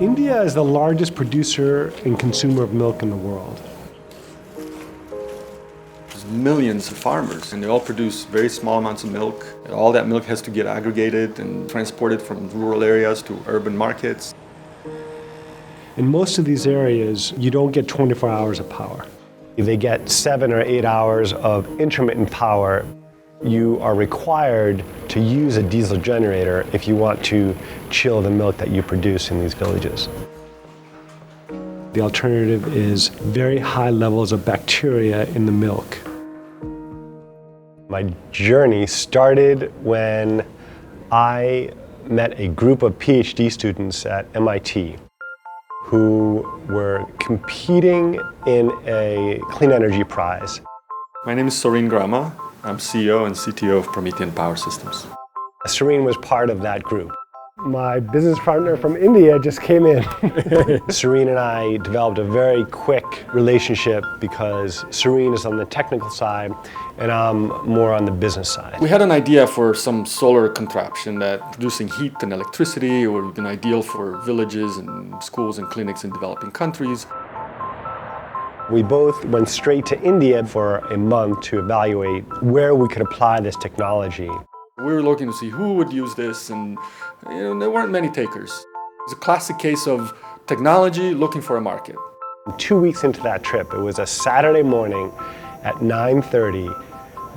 India is the largest producer and consumer of milk in the world. There's millions of farmers, and they all produce very small amounts of milk. All that milk has to get aggregated and transported from rural areas to urban markets. In most of these areas, you don't get 24 hours of power. They get 7 or 8 hours of intermittent power. You are required to use a diesel generator if you want to chill the milk that you produce in these villages. The alternative is very high levels of bacteria in the milk. My journey started when I met a group of PhD students at MIT who were competing in a clean energy prize. My name is Sareen Grama. I'm CEO and CTO of Promethean Power Systems. Sareen was part of that group. My business partner from India just came in. Sareen and I developed a very quick relationship because Sareen is on the technical side and I'm more on the business side. We had an idea for some solar contraption that producing heat and electricity would have been ideal for villages and schools and clinics in developing countries. We both went straight to India for a month to evaluate where we could apply this technology. We were looking to see who would use this, and there weren't many takers. It was a classic case of technology looking for a market. 2 weeks into that trip, it was a Saturday morning at 9:30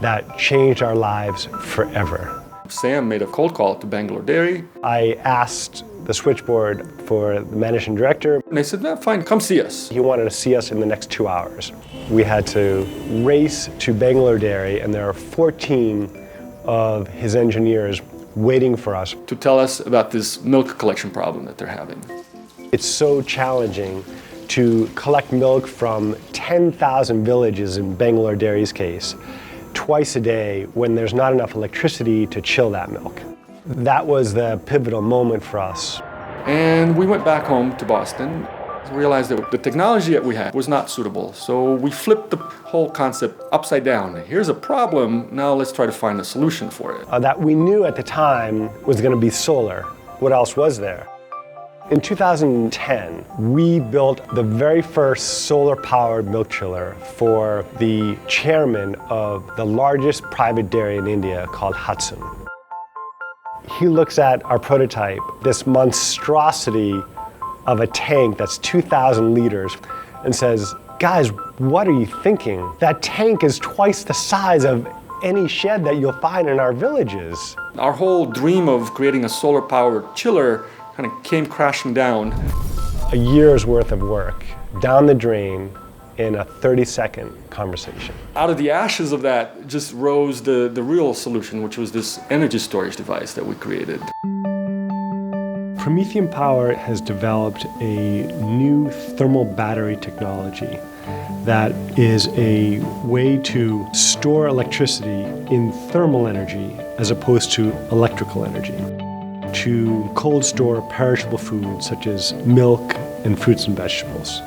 that changed our lives forever. Sam made a cold call to Bangalore Dairy. I asked the switchboard for the managing director. And they said, fine, come see us. He wanted to see us in the next 2 hours. We had to race to Bangalore Dairy, and there are 14 of his engineers waiting for us. To tell us about this milk collection problem that they're having. It's so challenging to collect milk from 10,000 villages in Bangalore Dairy's case, twice a day when there's not enough electricity to chill that milk. That was the pivotal moment for us. And we went back home to Boston, realized that the technology that we had was not suitable. So we flipped the whole concept upside down. Here's a problem, now let's try to find a solution for it. That we knew at the time was going to be solar. What else was there? In 2010, we built the very first solar-powered milk chiller for the chairman of the largest private dairy in India called Hudson. He looks at our prototype, this monstrosity of a tank that's 2,000 liters, and says, "Guys, what are you thinking? That tank is twice the size of any shed that you'll find in our villages." Our whole dream of creating a solar-powered chiller kind of came crashing down. A year's worth of work down the drain in a 30-second conversation. Out of the ashes of that just rose the real solution, which was this energy storage device that we created. Promethean Power has developed a new thermal battery technology that is a way to store electricity in thermal energy as opposed to electrical energy, to cold store perishable foods such as milk and fruits and vegetables.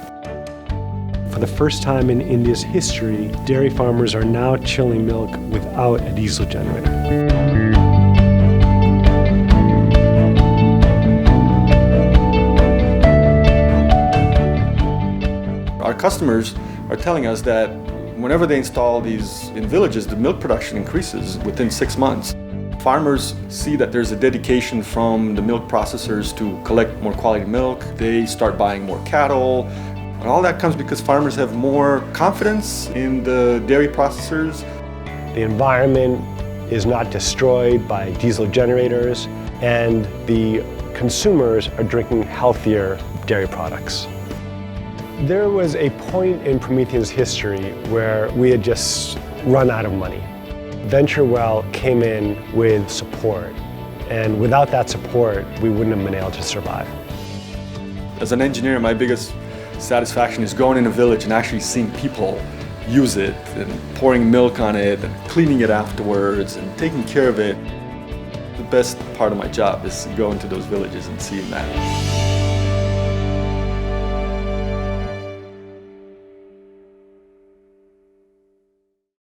For the first time in India's history, dairy farmers are now chilling milk without a diesel generator. Our customers are telling us that whenever they install these in villages, the milk production increases within 6 months. Farmers see that there's a dedication from the milk processors to collect more quality milk. They start buying more cattle. And all that comes because farmers have more confidence in the dairy processors. The environment is not destroyed by diesel generators, and the consumers are drinking healthier dairy products. There was a point in Promethean's history where we had just run out of money. VentureWell came in with support, and without that support, we wouldn't have been able to survive. As an engineer, my biggest satisfaction is going in a village and actually seeing people use it and pouring milk on it and cleaning it afterwards and taking care of it. The best part of my job is going to those villages and seeing that.